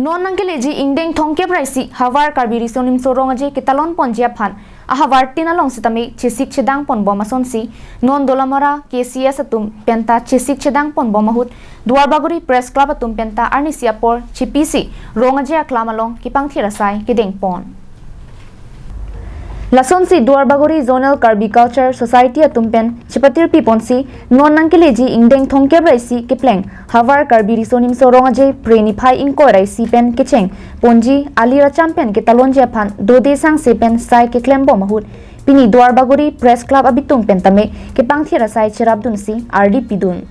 Non nangkeleji ingdeng thongke praisi hawar karbiri sonim sorong aje kitalon ponjia phan ahawar tinalong sitame chisik chedang pon bomason si non dolamara KCS atum penta chisik chedang pon bomahut duarbaguri press club atum penta arnisiapor chipisi rong aje aklamalong kipang thirasai kideng pon Lason si Duarbaguri Zonal Karbi Culture Society atumpen chipatir piponsi non nangkeleji ingdeng thongke raisi kipleng havar karbi risonim sorong aje preniphai ingko raisi pen kicheng ponji alira champion ke talon japhan dode sang sepen sai ke klembo mahut pini Duarbaguri Press Club abitung pentame ke pangthira sai cherabdun si RD pidun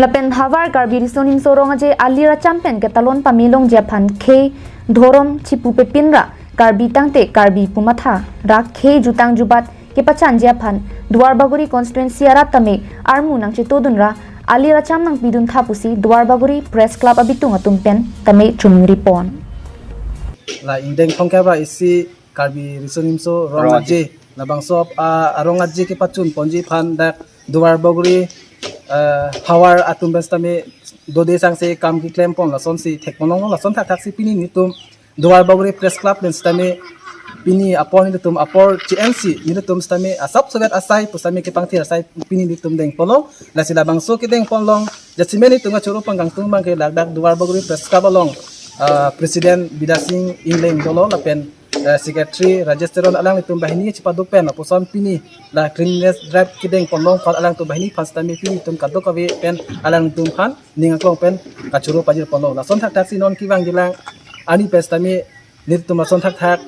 Lapen havar karbi risonim sorong aje alira champion ke talon pamilong japhan khe dhorom chipu pepinra karbi tangte karbi pumatha rak khe jutang jubat ke pachan japhan Duarbaguri constituency aratame armu nang chitodunra alira cham nang pidun thapusi Duarbaguri Press Club abitung atumpen tame chumri pon la indeng thongkebra isi karbi risonim so rong aje labang sop arong aje ke pachun ponji phan dak Duarbaguri hawar atum bestame dode sangse kam ki claim pon lason si thekmonong lason thak thak si pini nitum Duarbaguri Press Club den stame pini apon nitum apor CNC nitum stame asap sovet asai pusame ke pangthi asai pini nitum deng polong la sila bangso ke deng polong jasimeni tunga churu panggang tung bang ke lagdak Duarbaguri Press Club along Presiden Bidasing Ingleng dolo lapen Secretary Rajesh alang nitum bahini cipadupen aposon pini la cleanliness drive kideng ponlong kal alang tu bahini pastami pini tum kadok kawe pen alang tum khan ningaklong pen kachuru pajir ponlong la son thak thak sinon kiwang gilang ani pastami nitum son thak thak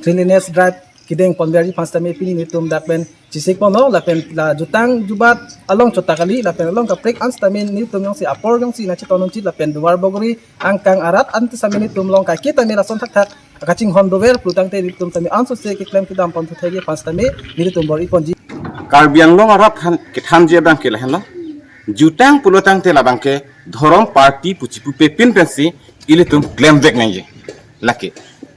cleanliness drive kideng ponberi pastami pini nitum dakpen cisik ponlo la pen la jutang jubat along chotakali la pen along kaprek anstamin nitum yong si apor yong si na chitonon chi la pen Duarbaguri angkang arat anti samini tum long kai kita mela son thak thak kaching hondover plutang te nitum tami anso se ke claim kidam pon thege pastami nitum bor iponji Karbiang long arat han kithan je bang ke lahela jutang pulotang te labang ke dhorom party puchipu pepin pensi ilitum claim back ngai laki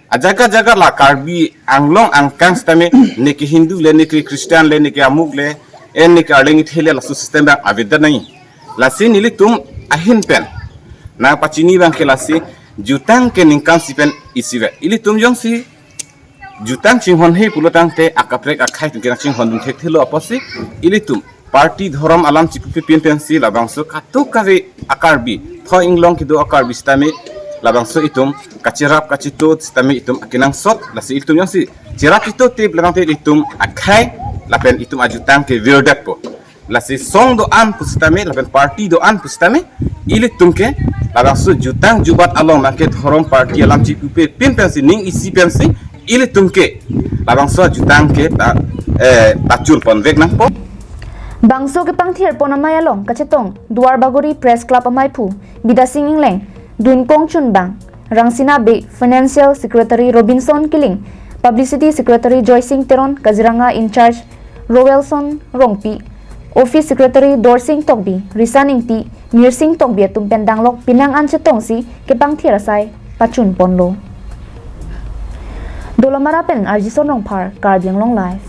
jaga-jaga la karbi anglong angkang stame neki hindu le neki christian le neki amuk le en neki arlengi thele la system bang avida nai lasi nili tum ahin pen na pachini bang ke lasi jutang ke ningkan sipen isive ili tum jong si jutang chinghon he pulotang te akaprek akhai tum ke chinghon dum thek thelo aposi ili tum party dhorom alam chipu pin pensi labangso katu kare akarbi tho inglong kido akarbi stame labangso itum kacirap kacitut stami itum akinang sot lasi itum yang si cirap itu tip labang te itum akai lapen itum ajutang ke verdak po lasi song do an pustame lapen party do an pustame ilitum ke labangso jutang jubat along nake dhorom party alam cipupe pin pensi ning isi pensi ilitum ke labangso jutang ke tachul pon vek nang po Bangso ke pangthir ponamay along kachetong Duarbaguri Press Club amaipu Bidasing Ingleng Dunkong Chunbang, Rangsina Bay, Financial Secretary Robinson Kiling, Publicity Secretary Joycing Teron, Kaziranga In Charge Rowelson Rongpi, Office Secretary Dorsing Tokbi, Risaning Ti, Mirsing Tokbi at Tumpendanglok, Pinang Anchetong si, Kepang Tirasay, Pachun Ponlo. Dolamarapen, Arjison Rongpar, Karbiang Long Life.